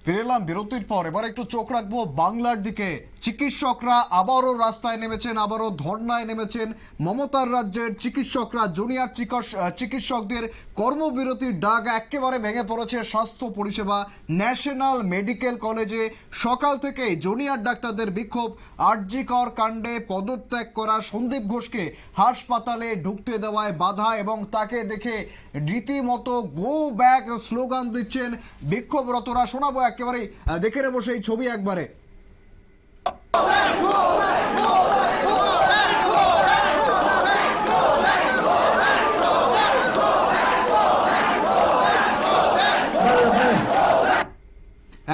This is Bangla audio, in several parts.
ফিরে এলাম বিরতির পর। এবার একটু চোখ রাখবো বাংলার দিকে। চিকিৎসকরা আবারও রাস্তায় নেমেছেন, আবারও ধর্নায় নেমেছেন। মমতার রাজ্যের চিকিৎসকরা, জুনিয়র চিকিৎসকদের কর্মবিরতির ডাক একেবারে ভেঙে পড়েছে স্বাস্থ্য পরিষেবা। ন্যাশনাল মেডিকেল কলেজে সকাল থেকেই জুনিয়র ডাক্তারদের বিক্ষোভ। আরজি কর কাণ্ডে পদত্যাগ করা সন্দীপ ঘোষকে হাসপাতালে ঢুকতে দেওয়ায় বাধা এবং তাকে দেখে রীতিমতো গো ব্যাক স্লোগান দিচ্ছেন বিক্ষোভরতরা। শোনাবো একেবারে, দেখে নেবো সেই ছবি একবারে।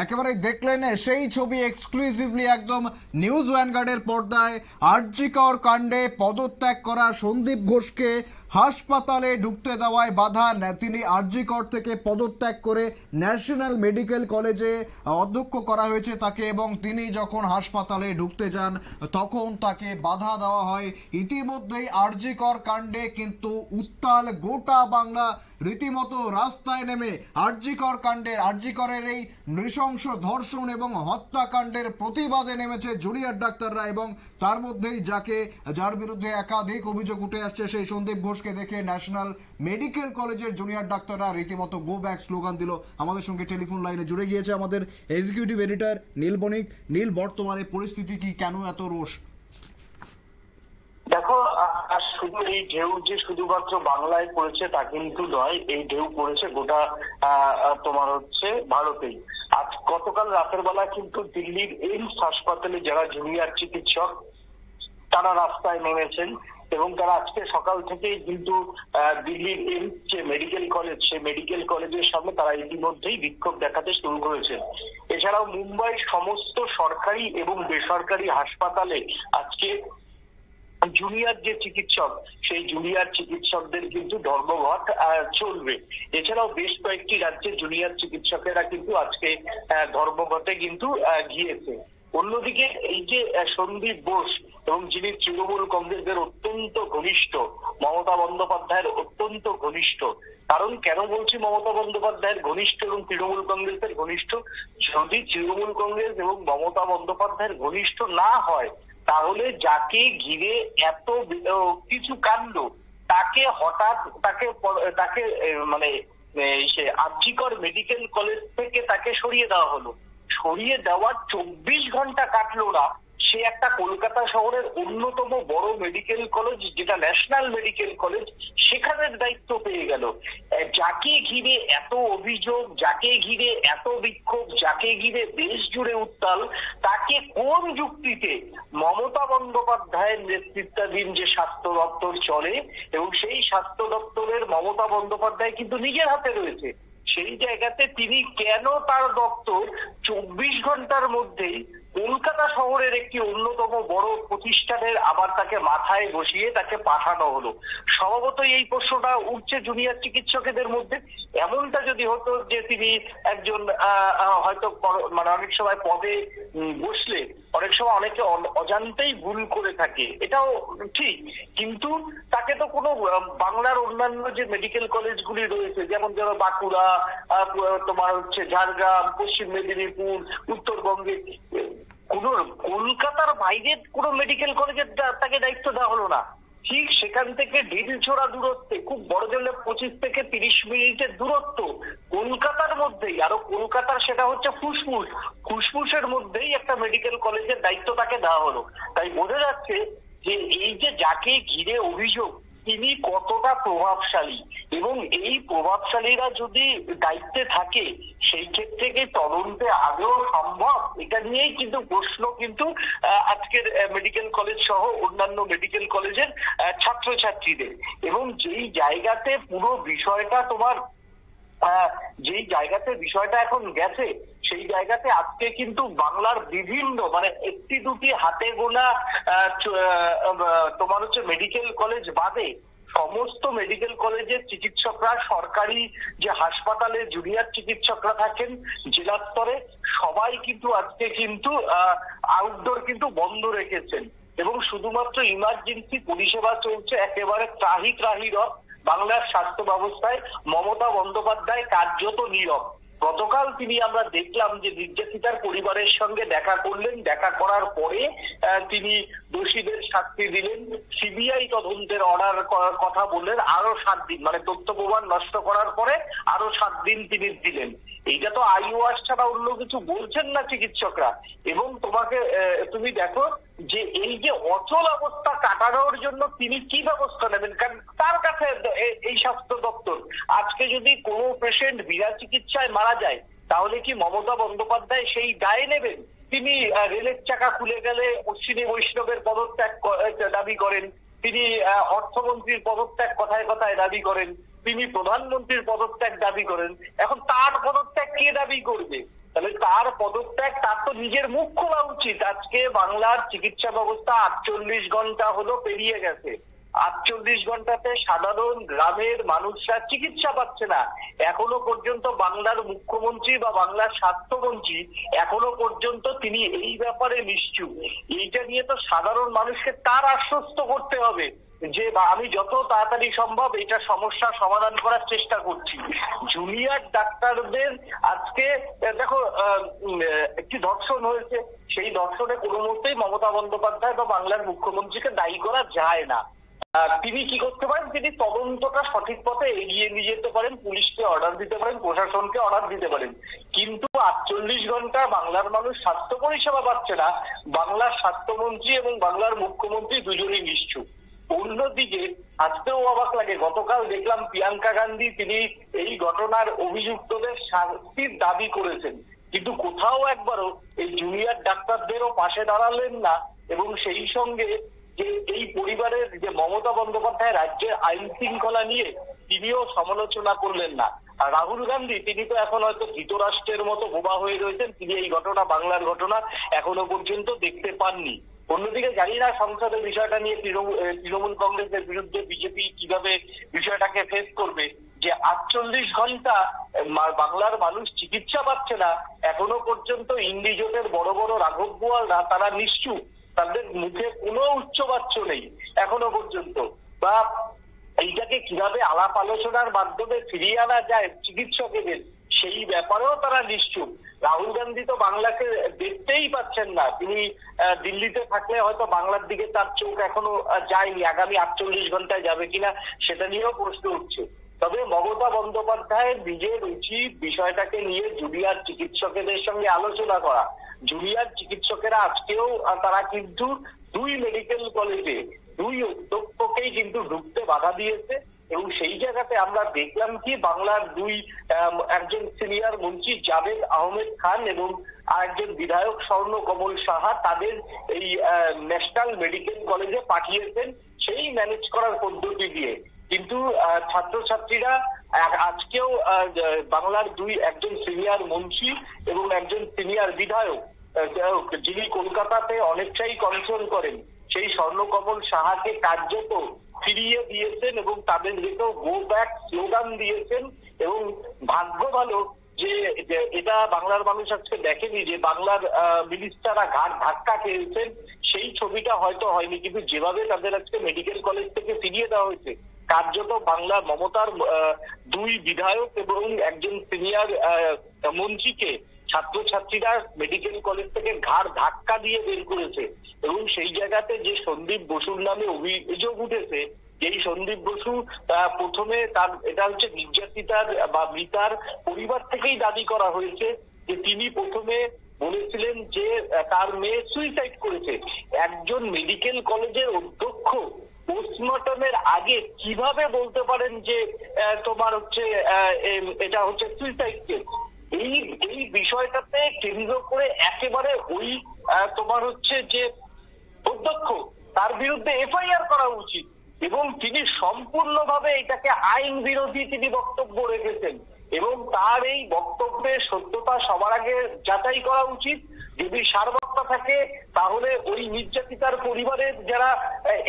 একেবারে দেখলেন সেই ছবি এক্সক্লুসিভলি একদম নিউজ ভ্যানগার্ডের পর্দায়। আরজি কর কাণ্ডে পদত্যাগ করা সন্দীপ ঘোষকে হাসপাতালে ঢুকতে দেওয়ায় বাধা। তিনি আরজি কর থেকে পদত্যাগ করে ন্যাশনাল মেডিকেল কলেজে অধ্যক্ষ করা হয়েছে তাকে, এবং তিনি যখন হাসপাতালে ঢুকতে যান তখন তাকে বাধা দেওয়া হয়। ইতিমধ্যেই আরজি কর কাণ্ডে কিন্তু উত্তাল গোটা বাংলা। রীতিমতো রাস্তায় নেমে আরজি কর কাণ্ডের, আরজি করের এই নৃশংস ধর্ষণ এবং হত্যাকাণ্ডের প্রতিবাদে নেমেছে জুনিয়র ডাক্তাররা। এবং তার মধ্যেই যার বিরুদ্ধে একাধিক অভিযোগ উঠে আসছে সেই সন্দীপ ঘোষকে দেখে ন্যাশনাল মেডিকেল কলেজের জুনিয়র ডাক্তাররা রীতিমতো গো ব্যাক স্লোগান দিল। আমাদের সঙ্গে টেলিফোন লাইনে জুড়ে গিয়েছে আমাদের এক্সিকিউটিভ এডিটর নীল বণিক। নীল, বর্তমানে পরিস্থিতি কি, কেন এত রোষ? দেখো, শুধু এই ঢেউ যে শুধুমাত্র বাংলায় পড়েছে তা কিন্তু নয়, এই ঢেউ পড়েছে গোটা তোমার হচ্ছে ভারতেই। আজ গতকাল রাতের বেলা কিন্তু দিল্লির এইমস হাসপাতালে যারা জুনিয়র চিকিৎসক তারা রাস্তায় নেমেছেন এবং তারা আজকে সকাল থেকেই কিন্তু দিল্লির এইমস যে মেডিকেল কলেজ, সেই মেডিকেল কলেজের সামনে তারা ইতিমধ্যেই বিক্ষোভ দেখাতে শুরু করেছেন। এছাড়াও মুম্বাইয়ের সমস্ত সরকারি এবং বেসরকারি হাসপাতালে আজকে জুনিয়র যে চিকিৎসক, সেই জুনিয়র চিকিৎসকদের কিন্তু ধর্মঘট চলবে। এছাড়াও বেশ কয়েকটি রাজ্যে জুনিয়র চিকিৎসকেরা কিন্তু আজকে ধর্মঘটে কিন্তু গিয়েছে। অন্যদিকে এই যে সন্দীপ ঘোষ এবং যিনি তৃণমূল কংগ্রেসের অত্যন্ত ঘনিষ্ঠ, মমতা বন্দ্যোপাধ্যায়ের অত্যন্ত ঘনিষ্ঠ। কারণ কেন বলছি মমতা বন্দ্যোপাধ্যায়ের ঘনিষ্ঠ এবং তৃণমূল কংগ্রেসের ঘনিষ্ঠ? যদি তৃণমূল কংগ্রেস এবং মমতা বন্দ্যোপাধ্যায়ের ঘনিষ্ঠ না হয় তাহলে যাকে ঘিরে এত কিছু কাণ্ড, তাকে হঠাৎ তাকে মানে সে আরজি কর মেডিকেল কলেজ থেকে তাকে সরিয়ে দেওয়া হলো। সরিয়ে দেওয়ার 24 ঘন্টা কাটলো না, সে একটা কলকাতা শহরের অন্যতম বড় মেডিকেল কলেজ যেটা ন্যাশনাল মেডিকেল কলেজ, সেখানের দায়িত্ব পেয়ে গেল। যাকে ঘিরে এত অভিযোগ, যাকে ঘিরে এত বিক্ষোভ, যাকে ঘিরে দেশ জুড়ে উত্তাল, তাকে কোন যুক্তিতে মমতা বন্দ্যোপাধ্যায়ের নেতৃত্বাধীন যে স্বাস্থ্য দপ্তর চলে এবং সেই স্বাস্থ্য দপ্তরের মমতা বন্দ্যোপাধ্যায় কিন্তু নিজের হাতে রয়েছে, সেই জায়গাতে তিনি কেন তার দপ্তর 24 ঘন্টার মধ্যেই কলকাতা শহরের একটি অন্যতম বড় প্রতিষ্ঠানের আবার তাকে মাথায় বসিয়ে তাকে পাঠানো হলো? স্বভাবতই এই প্রশ্নটা উঠছে জুনিয়র চিকিৎসকদের মধ্যে। এমনটা যদি হতো যে তিনি একজন হয়তো মানে অনেক সময় পদে বসলে অনেক সময় অনেকে অজান্তেই ভুল করে থাকে, এটাও ঠিক, কিন্তু তাকে তো কোনো বাংলার অন্যান্য যে মেডিকেল কলেজগুলি রয়েছে যেমন ধরো বাঁকুড়া, তোমার হচ্ছে ঝাড়গ্রাম, পশ্চিম মেদিনীপুর, উত্তরবঙ্গে, কোন কলকাতার বাইরে কোন মেডিকেল কলেজের তাকে দায়িত্ব দেওয়া হলো না। ঠিক সেখান থেকে ঢিলছোড়া দূরত্বে, খুব বড় জন্য 25 থেকে 30 মিনিটের দূরত্ব, কলকাতার মধ্যেই, আরো কলকাতার সেটা হচ্ছে ফুসফুসের মধ্যেই একটা মেডিকেল কলেজের দায়িত্ব তাকে দেওয়া হলো। তাই বোঝা যাচ্ছে যে এই যে যাকে ঘিরে অভিযোগ তিনি কতটা প্রভাবশালী, এবং এই প্রভাবশালীরা যদি দায়িত্বে থাকে সেই ক্ষেত্রে কি তদন্তে আদৌ সম্ভব? এটা নিয়েই কিন্তু প্রশ্ন কিন্তু আজকের মেডিকেল কলেজ সহ অন্যান্য মেডিকেল কলেজের ছাত্রছাত্রীদের। এবং যেই জায়গাতে পুরো বিষয়টা তোমার যেই জায়গাতে বিষয়টা এখন গেছে সেই জায়গাতে আজকে কিন্তু বাংলার বিভিন্ন মানে একটি দুটি হাতে গোনা তোমার হচ্ছে মেডিকেল কলেজ বাদে সমস্ত মেডিকেল কলেজের চিকিৎসকরা, সরকারি যে হাসপাতালে জুনিয়র চিকিৎসকরা থাকেন জেলা স্তরে, সবাই কিন্তু আজকে কিন্তু আউটডোর কিন্তু বন্ধ রেখেছেন এবং শুধুমাত্র ইমার্জেন্সি পরিষেবা চলছে একেবারে ত্রাহি রব। বাংলার স্বাস্থ্য ব্যবস্থায় মমতা বন্দ্যোপাধ্যায় কার্যত নীরব। গতকাল তিনি আমরা দেখলাম যে নির্যাতিতার পরিবারের সঙ্গে দেখা করলেন, দেখা করার পরে তিনি দোষীদের শাস্তি দিলেন, সিবিআই তদন্তের অর্ডার করার কথা বললেন, আরো 7 দিন, মানে তথ্য প্রমাণ নষ্ট করার পরে আরো 7 দিন তিনি দিলেন। এইটা তো আইওয়াস ছাড়া অন্য কিছু বলছেন না চিকিৎসকরা। এবং তুমি দেখো যে এই যে অচল অবস্থা কাটানোর জন্য তিনি কি ব্যবস্থা নেবেন, কারণ তার কাছে এই স্বাস্থ্য দপ্তর। আজকে যদি কোনো পেশেন্ট বিনা চিকিৎসায় মারা যায়, তাহলে কি মমতা বন্দ্যোপাধ্যায় সেই দায় নেবেন? তিনি রেলের চাকা খুলে গেলে অশ্বিনী বৈষ্ণবের পদত্যাগ দাবি করেন, তিনি অর্থমন্ত্রীর পদত্যাগ কথায় কথায় দাবি করেন, তিনি প্রধানমন্ত্রীর পদত্যাগ দাবি করেন। এখন তার পদত্যাগ কে দাবি করবে? তাহলে তার পদত্যাগ, তার তো নিজের মুখ খোলা উচিত। আজকে বাংলার চিকিৎসা ব্যবস্থা 48 ঘন্টা হলো পেরিয়ে গেছে। 48 ঘন্টাতে সাধারণ গ্রামের মানুষরা চিকিৎসা পাচ্ছে না। এখনো পর্যন্ত বাংলার মুখ্যমন্ত্রী বা বাংলার স্বাস্থ্যমন্ত্রী এখনো পর্যন্ত তিনি এই ব্যাপারে নিশ্চুপ। এইটা নিয়ে তো সাধারণ মানুষকে তার আশ্বস্ত করতে হবে যে আমি যত তাড়াতাড়ি সম্ভব এটা সমস্যার সমাধান করার চেষ্টা করছি। জুনিয়র ডাক্তারদের আজকে দেখো একটি ধর্ষণ হয়েছে, সেই ধর্ষণে কোনো মুহূর্তেই মমতা বন্দ্যোপাধ্যায় বা বাংলার মুখ্যমন্ত্রীকে দায়ী করা যায় না। তিনি কি করতে পারেন? তিনি তদন্তটা সঠিক পথে এগিয়ে নিয়ে যেতে পারেন, পুলিশকে অর্ডার দিতে পারেন, প্রশাসনকে অর্ডার দিতে পারেন। কিন্তু 48 ঘন্টা বাংলার মানুষ স্বাস্থ্য পরিষেবা পাচ্ছে না, বাংলার স্বাস্থ্যমন্ত্রী এবং বাংলার মুখ্যমন্ত্রী দুজনেই নিশ্চুপ। অন্যদিকে আজকেও অবাক লাগে, গতকাল দেখলাম প্রিয়াঙ্কা গান্ধী তিনি এই ঘটনার অভিযুক্তদের শাস্তির দাবি করেছেন, কিন্তু কোথাও একবারও এই জুনিয়র ডাক্তারদেরও পাশে দাঁড়ালেন না। এবং সেই সঙ্গে যে এই পরিবারের যে মমতা বন্দ্যোপাধ্যায় রাজ্যের আইন শৃঙ্খলা নিয়ে তিনিও সমালোচনা করলেন না। আর রাহুল গান্ধী তিনি তো এখন হয়তো ধৃতরাষ্ট্রের মতো বোবা হয়ে রয়েছেন, তিনি এই ঘটনা, বাংলার ঘটনা এখনো পর্যন্ত দেখতে পাননি। অন্যদিকে জানি না সংসদে বিষয়টা নিয়ে তৃণমূল কংগ্রেসের বিরুদ্ধে বিজেপি কিভাবে বিষয়টাকে ফেস করবে, যে 48 ঘন্টা বাংলার মানুষ চিকিৎসা পাচ্ছে না, এখনো পর্যন্ত ইন্ডি জোটের বড় বড় রাঘব বোয়ালরা তারা নিশ্চুপ, তাদের মুখে কোনো উচ্চবাচ্য নেই এখনো পর্যন্ত। বা এইটাকে কিভাবে আলাপ আলোচনার মাধ্যমে ফিরিয়ে আনা যায় চিকিৎসকেদের, সেই ব্যাপারেও তারা নিশ্চুপ। রাহুল গান্ধী তো বাংলাকে দেখতেই পাচ্ছেন না, তিনি দিল্লিতে থাকলে হয়তো বাংলার দিকে তার চোখ এখনো যায়নি, আগামী 48 ঘন্টায় যাবে কিনা সেটা নিয়েও প্রশ্ন উঠছে। তবে মমতা বন্দ্যোপাধ্যায়ের নিজের উচিত বিষয়টাকে নিয়ে জুনিয়র চিকিৎসকেদের সঙ্গে আলোচনা করা। জুনিয়র চিকিৎসকেরা আজকেও তারা কিন্তু 2 মেডিকেল কলেজে 2 অধ্যক্ষকেই কিন্তু ঢুকতে বাধা দিয়েছে। এবং সেই জায়গাতে আমরা দেখলাম কি বাংলার একজন সিনিয়র মন্ত্রী জাভেদ আহমেদ খান এবং আরেকজন বিধায়ক স্বর্ণ কমল সাহা তাদের এই ন্যাশনাল মেডিকেল কলেজে পাঠিয়েছেন সেই ম্যানেজ করার পদ্ধতি দিয়ে। কিন্তু ছাত্রছাত্রীরা আজকেও বাংলার একজন সিনিয়র মন্ত্রী এবং একজন সিনিয়র বিধায়ক যিনি কলকাতাতে অনেকটাই কন্ট্রোল করেন, সেই স্বর্ণকমল সাহাকে কার্যত ফিরিয়ে দিয়েছেন এবং তাদের দিকেও গো ব্যাক স্লোগান দিয়েছেন। এবং ভাগ্য ভালো যে এটা বাংলার মানুষ আজকে দেখেনি যে বাংলার মিনিস্টাররা ঘাট ধাক্কা খেয়েছেন, সেই ছবিটা হয়তো হয়নি। কিন্তু যেভাবে তাদের আজকে মেডিকেল কলেজ থেকে ফিরিয়ে দেওয়া হয়েছে, কার্যত বাংলার মমতার 2 বিধায়ক এবং একজন সিনিয়র মন্ত্রীকে ছাত্রছাত্রীরা মেডিকেল কলেজ থেকে ঘাড় ধাক্কা দিয়ে বের করেছে। এবং সেই জায়গাতে যে সন্দীপ বসুর নামে অভিযোগ উঠেছে, এই সন্দীপ বসু প্রথমে এটা হচ্ছে নির্যাতিতার বা মৃতার পরিবার থেকেই দাবি করা হয়েছে যে তিনি প্রথমে বলেছিলেন যে তার মেয়ে সুইসাইড করেছে। একজন মেডিকেল কলেজের অধ্যক্ষ পোস্টমর্টমের আগে কিভাবে বলতে পারেন যে তোমার হচ্ছে এটা হচ্ছে সুইসাইড কেস? এই বিষয়টাতে কেন্দ্র করে একেবারে ওই তোমার হচ্ছে যে অধ্যক্ষ, তার বিরুদ্ধে এফআইআর করা উচিত। এবং তিনি সম্পূর্ণভাবে এটাকে আইন বিরোধী তিনি বক্তব্য রেখেছেন এবং তার এই বক্তব্যের সত্যতা সবার আগে যাচাই করা উচিত। যদি সারবত্তা থাকে তাহলে ওই নির্যাতিতার পরিবারের যারা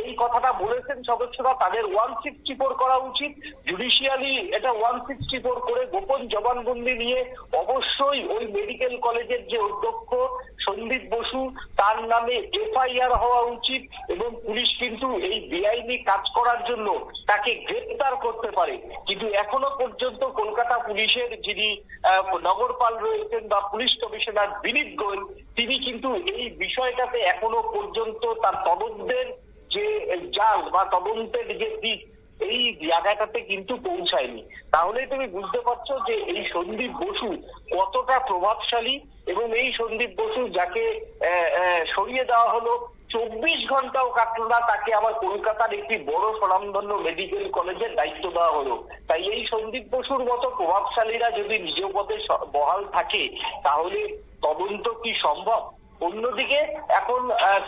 এই কথাটা বলেছেন সদস্যরা, তাদের 164 করা উচিত। জুডিশিয়ালি এটা 164 করে গোপন জবানবন্দি নিয়ে অবশ্যই ওই মেডিকেল কলেজের যে অধ্যক্ষ সন্দীপ বসু তার নামে এফআইআর হওয়া উচিত এবং পুলিশ কিন্তু এই বেআইনি কাজ করার জন্য তাকে গ্রেপ্তার করতে পারে। কিন্তু এখনো পর্যন্ত কলকাতা পুলিশের যিনি নগরপাল রয়েছেন বা পুলিশ কমিশনার বিনীত গোয়েল, তিনি কিন্তু এই বিষয়টাতে এখনো পর্যন্ত তার তদন্তের যে জাল বা তদন্তের যে দিক এই জায়গাটাতে কিন্তু পৌঁছায়নি। তাহলে তুমি বুঝতে পারছো যে এই সন্দীপ বসু কতটা প্রভাবশালী এবং এই সন্দীপ বসু যাকে সরিয়ে দেওয়া হলো 24 ঘন্টাও কাটলো না, তাকে আবার কলকাতার একটি বড় স্বনামধন্য মেডিকেল কলেজের দায়িত্ব দেওয়া হলো। তাই এই সন্দীপ বসুর মতো প্রভাবশালীরা যদি নিজ পদে বহাল থাকে তাহলে তদন্ত কি সম্ভব? অন্যদিকে এখন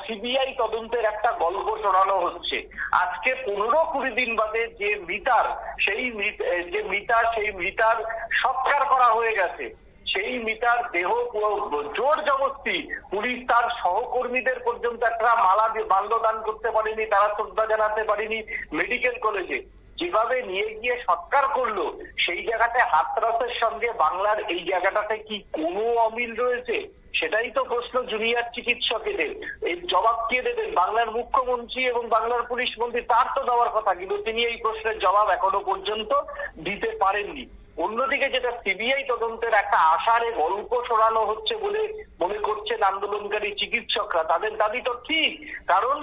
সিবিআই তদন্তের একটা গল্প শোনানো হচ্ছে। আজকে 15-20 দিন বাদে যে মৃতার সেই মৃতার সৎকার করা হয়ে গেছে। সেই মৃতার দেহ জোর জবরদস্তি পুলিশ তার সহকর্মীদের পর্যন্ত একটা মাল্যদান করতে পারেনি, তারা শ্রদ্ধা জানাতে পারেনি মেডিকেল কলেজে। যেভাবে নিয়ে গিয়ে সৎকার করলো সেই জায়গাতে হাতরাসের সঙ্গে বাংলার এই জায়গাটাতে কি কোনো অমিল রয়েছে? সেটাই তো প্রশ্ন জুনিয়র চিকিৎসকেদের। এই জবাব কে দেবেন? বাংলার মুখ্যমন্ত্রী এবং বাংলার পুলিশ মন্ত্রী, তার তো দেওয়ার কথা, কিন্তু তিনি এই প্রশ্নের জবাব এখনো পর্যন্ত দিতে পারেননি। অন্যদিকে যেটা সিবিআই তদন্তের একটা আশারে গল্প শোনানো হচ্ছে বলে মনে করছেন আন্দোলনকারী চিকিৎসকরা, তাদের দাবি তো ঠিক। কারণ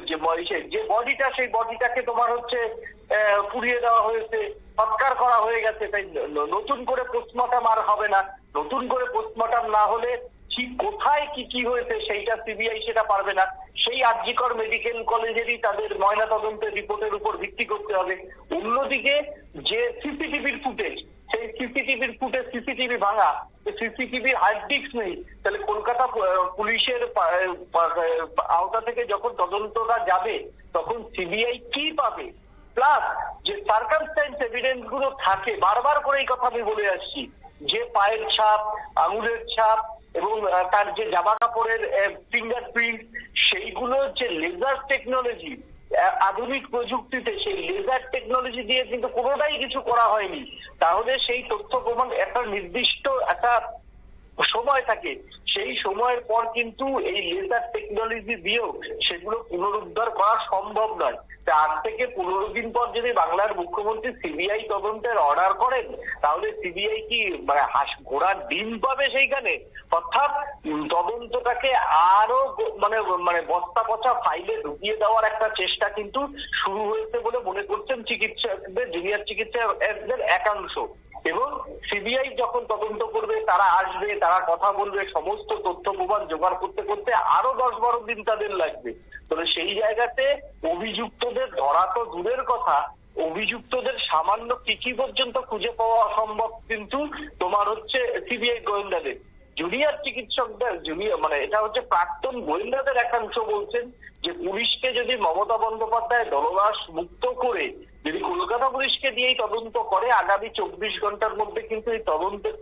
যে বডিটা সেই বডিটাকে তোমার হচ্ছে পুড়িয়ে দেওয়া হয়েছে, সৎকার করা হয়ে গেছে, তাই নতুন করে পোস্টমর্টম আর হবে না। নতুন করে পোস্টমর্টম না হলে ঠিক কোথায় কি হয়েছে সেইটা সিবিআই সেটা পারবে না। সেই আরজিকর মেডিকেল কলেজেরই তাদের ময়না তদন্তের রিপোর্টের উপর ভিত্তি করতে হবে। অন্যদিকে যে সিসিটিভির ফুটেজ, সেই সিসিটিভি ভাঙা, সিসিটিভির হার্ড ডিস্ক নেই, তাহলে কলকাতা পুলিশের আওতা থেকে যখন তদন্তটা যাবে তখন সিবিআই কি পাবে? প্লাস যে সার্কামস্ট্যান্স এভিডেন্স গুলো থাকে, বারবার করে এই কথা আমি বলে আসছি, যে পায়ের ছাপ, আঙুলের ছাপ এবং তার যে জামা কাপড়ের ফিঙ্গারপ্রিন্ট, সেইগুলো যে লেজার টেকনোলজি, আধুনিক প্রযুক্তিতে সেই লেজার টেকনোলজি দিয়ে কিন্তু কোনোটাই কিছু করা হয়নি। তাহলে সেই তথ্য প্রমাণ একটা নির্দিষ্ট একটা সময় থাকে, সেই সময়ের পর কিন্তু এই লেজার টেকনোলজি দিয়েও সেগুলো পুনরুদ্ধার করা সম্ভব নয়। আজ থেকে 15 দিন পর যদি বাংলার মুখ্যমন্ত্রী সিবিআই তদন্তের অর্ডার করেন তাহলে সিবিআই কি ঘোড়ার ডিম পাবে সেইখানে? অর্থাৎ তদন্তটাকে আরো মানে বস্তা পচা ফাইলে ঢুকিয়ে দেওয়ার একটা চেষ্টা কিন্তু শুরু হয়েছে বলে মনে করছেন চিকিৎসকদের, জুনিয়র চিকিৎসকদের একাংশ। এবং সিবিআই যখন তদন্ত করবে, তারা আসবে, তারা কথা বলবে, সমস্ত তথ্য প্রমাণ জোগাড় করতে করতে আরো 10-12 দিন তাদের লাগবে। তবে সেই জায়গাতে অভিযুক্তদের ধরা তো দূরের কথা, অভিযুক্তদের সামান্য কি পর্যন্ত খুঁজে পাওয়া অসম্ভব কিন্তু তোমার হচ্ছে সিবিআই গোয়েন্দাদের। জুনিয়র চিকিৎসকদের এটা হচ্ছে প্রাক্তন গোয়েন্দাদের একাংশ বলছেন যে পুলিশকে যদি মমতা বন্দ্যোপাধ্যায় দলদাস মুক্ত করে যদি কলকাতা পুলিশকে দিয়েই তদন্ত করে, আগামী 24 ঘন্টার মধ্যে কিন্তু এই তদন্তের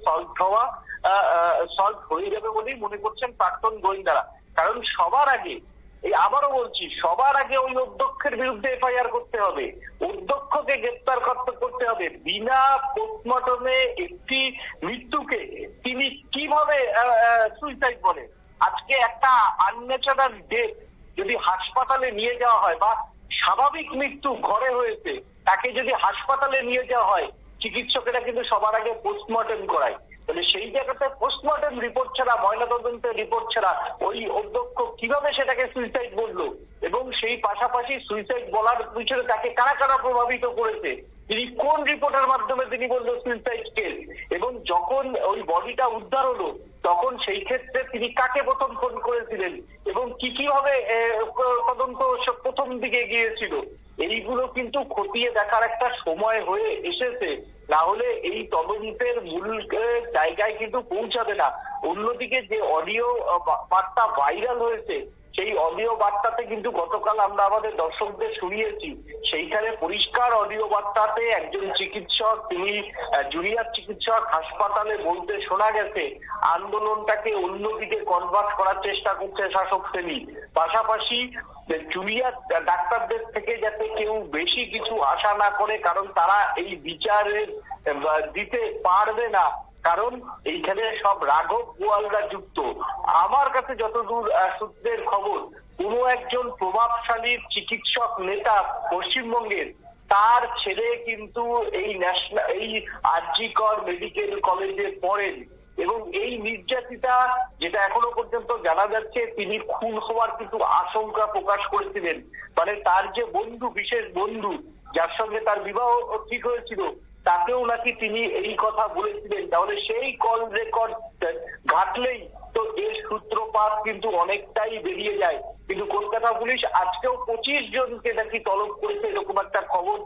সলভ হয়ে যাবে বলেই মনে করছেন প্রাক্তন গোয়েন্দারা। কারণ সবার আগে, আবারও বলছি, সবার আগে ওই অধ্যক্ষের বিরুদ্ধে এফআইআর করতে হবে, অধ্যক্ষকে গ্রেপ্তার করতে হবে। বিনা পোস্টমর্টমে একটি মৃত্যুকে তিনি কিভাবে সুইসাইড বলে? আজকে একটা আনন্যাচারাল ডেথ যদি হাসপাতালে নিয়ে যাওয়া হয় বা স্বাভাবিক মৃত্যু ঘরে হয়েছে, তাকে যদি হাসপাতালে নিয়ে যাওয়া হয়, চিকিৎসকেরা কিন্তু সবার আগে পোস্টমর্টম করায়। তাহলে সেই জায়গাতে পোস্টমর্টম রিপোর্ট ছাড়া, ময়নাতদন্তের রিপোর্ট ছাড়া ওই অধ্যক্ষ কিভাবে সেটাকে সুইসাইড বললো? এবং সেই পাশাপাশি সুইসাইড বলার পিছনে তাকে কারা কারা প্রভাবিত করেছে, তিনি কোন রিপোর্টের মাধ্যমে তিনি বললো সুইসাইড কেস, এবং যখন ওই বডিটা উদ্ধার হলো তখন সেই ক্ষেত্রে তিনি কাকে প্রথম ফোন করেছিলেন এবং কিভাবে তদন্ত প্রথম দিকে গিয়েছিল, এইগুলো কিন্তু খতিয়ে দেখার একটা সময় হয়ে এসেছে। না হলে এই তদন্তের মূল জায়গায় কিন্তু পৌঁছাবে না। অন্যদিকে যে অডিও বার্তা ভাইরাল হয়েছে, সেই অডিও বার্তাতে কিন্তু গতকাল আমরা আমাদের দর্শকদের শুনিয়েছি, সেইখানে পরিষ্কার অডিও বার্তাতে একজন চিকিৎসক, তিনি জুনিয়র চিকিৎসক, হাসপাতালে বলতে শোনা গেছে আন্দোলনটাকে অন্যদিকে কনভার্ট করার চেষ্টা করছে শাসক শ্রেণী। পাশাপাশি জুনিয়র ডাক্তারদের থেকে যাতে কেউ বেশি কিছু আশা না করে, কারণ তারা এই বিচারে দিতে পারবে না, কারণ এইখানে সব রাঘব বোয়ালরা যুক্ত। আমার কাছে যতদূর সূত্রের খবর, কোনো একজন প্রভাবশালী চিকিৎসক নেতা পশ্চিমবঙ্গের, তার ছেলে কিন্তু এই আরজি কর মেডিকেল কলেজে পড়েন এবং এই নির্যাতিতা, যেটা এখনো পর্যন্ত জানা যাচ্ছে, তিনি খুন হওয়ার কিন্তু আশঙ্কা প্রকাশ করেছিলেন। মানে তার যে বন্ধু, বিশেষ বন্ধু যার সঙ্গে তার বিবাহ ঠিক হয়েছিল, তাকেও নাকি তিনি এই কথা বলেছিলেন। তাহলে সেই কল রেকর্ড ঘাটলেই তো এর সূত্রপাত কিন্তু অনেকটাই বেরিয়ে যায়। কিন্তু কলকাতা পুলিশ আজকেও 25 জনকে নাকি তলব করেছে, এরকম একটা খবর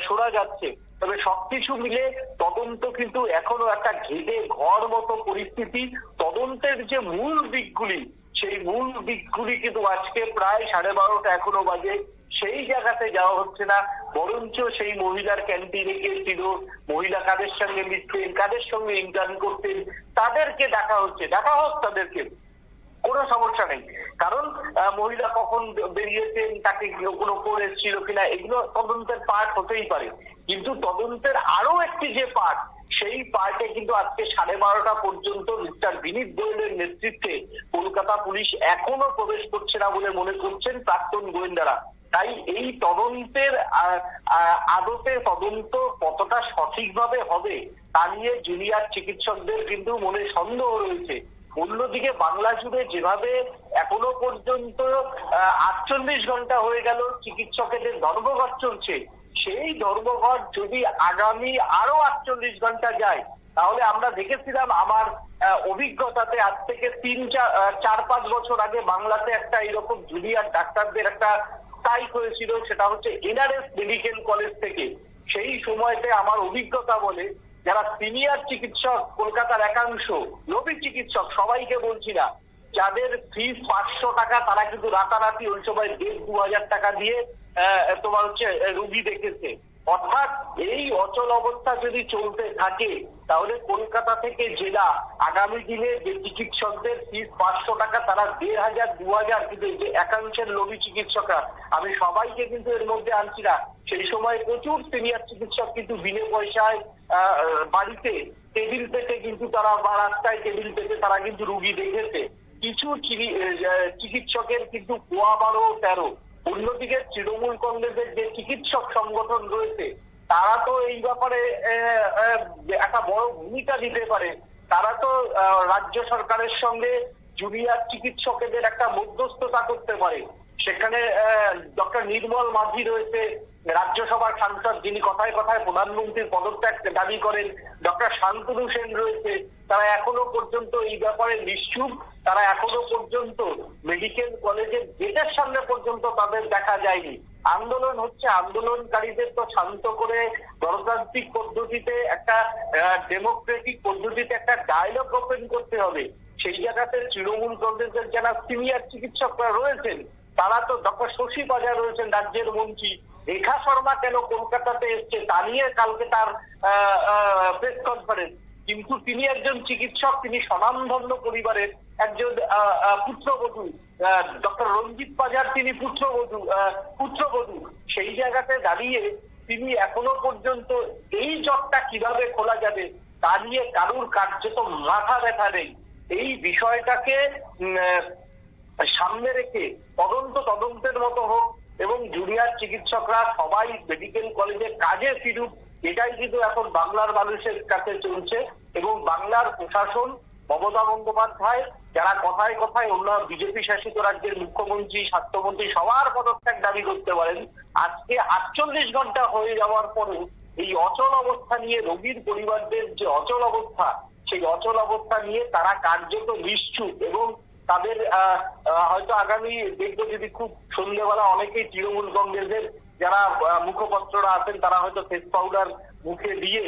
শোনা যাচ্ছে। তবে সবকিছু মিলে তদন্ত কিন্তু এখনো একটা ঘেটে ঘর মতো পরিস্থিতি। তদন্তের যে মূল দিকগুলি, সেই মূল দিকগুলি কিন্তু আজকে প্রায় 12:30 এখনো বাজে, সেই জায়গাতে যাওয়া হচ্ছে না। বরঞ্চ সেই মহিলার ক্যান্টিনে কে ছিল, মহিলা কাদের সঙ্গে মিশতেন, কাদের সঙ্গে ইন্টার্ন করতেন, তাদেরকে দেখা হচ্ছে। দেখা হোক তাদেরকে, কোনো সমস্যা নেই। কারণ মহিলা কখন বেরিয়েছেন, তাকে কোনো ফোন এসেছিল কিনা, এগুলো তদন্তের পার্ট হতেই পারে। কিন্তু তদন্তের আরো একটি যে পার্ট, সেই পার্টে কিন্তু আজকে 12:30 পর্যন্ত মিস্টার বিনীত গোয়েলের নেতৃত্বে কলকাতা পুলিশ এখনো প্রবেশ করছে না বলে মনে করছেন প্রাক্তন গোয়েন্দারা। তাই এই তদন্তের আদতে তদন্ত কতটা সঠিকভাবে হবে তা নিয়ে জুনিয়র চিকিৎসকদের কিন্তু মনে সন্দেহ রয়েছে। অন্যদিকে বাংলা জুড়ে যেভাবে এখনো পর্যন্ত 48 ঘন্টা হয়ে গেল চিকিৎসকেদের ধর্মঘট চলছে, সেই ধর্মঘট যদি আগামী আরো 48 ঘন্টা যায়, তাহলে আমরা দেখেছিলাম আমার অভিজ্ঞতাতে আজ থেকে 4-5 বছর আগে বাংলাতে একটা এরকম জুনিয়র ডাক্তারদের একটা স্ট্রাইক হয়েছিল, সেটা হচ্ছে এনআরএস মেডিকেল কলেজ থেকে। সেই সময়তে আমার অভিজ্ঞতা বলে, যারা সিনিয়র চিকিৎসক কলকাতার একাংশ, নবী চিকিৎসক, সবাইকে বলছি না, যাদের ফিস 500 টাকা, তারা কিন্তু রাতারাতি ওই সময় 1,500-2,000 টাকা দিয়ে তোমার হচ্ছে রুগী দেখেছে। অর্থাৎ এই অচল অবস্থা যদি চলতে থাকে, তাহলে কলকাতা থেকে জেলা আগামী দিনে যে চিকিৎসকদের ফিস 500 টাকা, তারা 1,500-2,000, কিন্তু যে একাংশের লবি চিকিৎসকরা, আমি সবাইকে কিন্তু এর মধ্যে আনছি না, সেই সময় প্রচুর সিনিয়র চিকিৎসক কিন্তু বিনে পয়সায় বাড়িতে টেবিল পেতে কিন্তু তারা, বা রাস্তায় টেবিল পেতে তারা কিন্তু রুগী দেখেছে। কিছু চিকিৎসকের কিন্তু 12-13। অন্যদিকে তৃণমূল কংগ্রেসের যে চিকিৎসক সংগঠন রয়েছে, তারা তো এই ব্যাপারে একটা বড় ভূমিকা দিতে পারে। তারা তো রাজ্য সরকারের সঙ্গে জুনিয়র চিকিৎসকদের একটা মধ্যস্থতা করতে পারে। সেখানে ডক্টর নির্মল মাঝি রয়েছে, রাজ্যসভার সাংসদ, যিনি কথায় কথায় প্রধানমন্ত্রীর পদত্যাগ দাবি করেন। ডক্টর শান্তনু সেন রয়েছে, তারা এখনো পর্যন্ত এই ব্যাপারে নিশ্চুপ। তারা এখনো পর্যন্ত মেডিকেল কলেজের গেটের সামনে পর্যন্ত তাদের দেখা যায়নি। আন্দোলন হচ্ছে, আন্দোলনকারীদের তো শান্ত করে গণতান্ত্রিক পদ্ধতিতে, একটা ডেমোক্রেটিক পদ্ধতিতে একটা ডায়লগ ওপেন করতে হবে। সেই জায়গাতে তৃণমূল কংগ্রেসের যারা সিনিয়র চিকিৎসকরা রয়েছেন, তারা তো, ডক্টর শশী বাজার রয়েছেন রাজ্যের মন্ত্রী, রেখা শর্মা কেন কলকাতাতে এসছে তা নিয়ে কালকে তার প্রেস কনফারেন্স। কিন্তু তিনি একজন চিকিৎসক, তিনি স্বনামধন্য পরিবারের একজন পুত্রবধূ। ডক্টর রঞ্জিত বাজার, তিনি পুত্রবধূ। সেই জায়গাতে দাঁড়িয়ে তিনি এখনো পর্যন্ত এই জটটা কিভাবে খোলা যাবে তা নিয়ে কারুর কার্যত মাথা ব্যথা নেই। এই বিষয়টাকে সামনে রেখে তদন্তের মতো হোক এবং জুনিয়র চিকিৎসকরা সবাই মেডিকেল কলেজে কাজে ফিরুক, এটাই কিন্তু এখন বাংলার মানুষের কাছে চলছে। এবং বাংলার প্রশাসন, মমতা বন্দ্যোপাধ্যায়, যারা কথায় কথায় অন্য বিজেপি শাসিত রাজ্যের মুখ্যমন্ত্রী, স্বাস্থ্যমন্ত্রী সবার পদত্যাগ দাবি করতে পারেন, আজকে 48 ঘন্টা হয়ে যাওয়ার পরেও এই অচল অবস্থা নিয়ে, রোগীর পরিবারদের যে অচল অবস্থা, সেই অচল অবস্থা নিয়ে তারা কার্যত নিশ্চুপ। এবং তাদের হয়তো আগামী দেখবো, যদি খুব সন্ধ্যেবেলা অনেকেই তৃণমূল কংগ্রেসের যারা মুখপত্ররা আছেন, তারা হয়তো ফেস পাউডার মুখে দিয়ে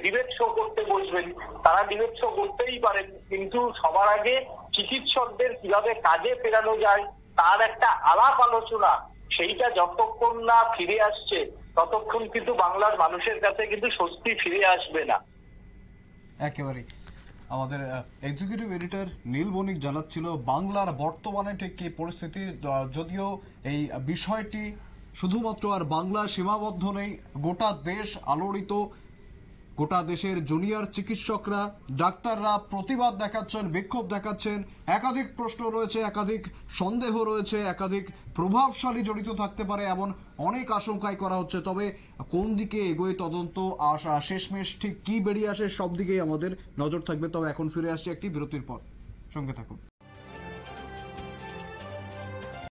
ডিবেট শো করতে বসবেন। তারা ডিবেট শো করতেই পারেন, কিন্তু সবার আগে চিকিৎসকদের কিভাবে কাজে ফেরানো যায় তার একটা আলাপ আলোচনা, সেইটা যতক্ষণ না ফিরে আসছে, ততক্ষণ কিন্তু বাংলার মানুষের কাছে কিন্তু স্বস্তি ফিরে আসবে না। একেবারে আমাদের এক্সিকিউটিভ এডিটর নীল বণিক জানাচ্ছিল বাংলার বর্তমানে ঠিক কি পরিস্থিতি। যদিও এই বিষয়টি শুধুমাত্র আর বাংলা সীমাবদ্ধ নেই, গোটা দেশ আলোড়িত। গোটা দেশের জুনিয়র চিকিৎসকরা, ডাক্তাররা প্রতিবাদ দেখাচ্ছেন, বিক্ষোভ দেখাচ্ছেন। একাধিক প্রশ্ন রয়েছে, একাধিক সন্দেহ রয়েছে, একাধিক প্রভাবশালী জড়িত থাকতে পারে এমন অনেক আশঙ্কাই করা হচ্ছে। তবে কোন দিকে এগোয় তদন্ত, শেষমেশ ঠিক কি বেরিয়ে আসে, সব দিকেই আমাদের নজর থাকবে। তবে এখন ফিরে আসছে একটি বিরতির পর, সঙ্গে থাকুন।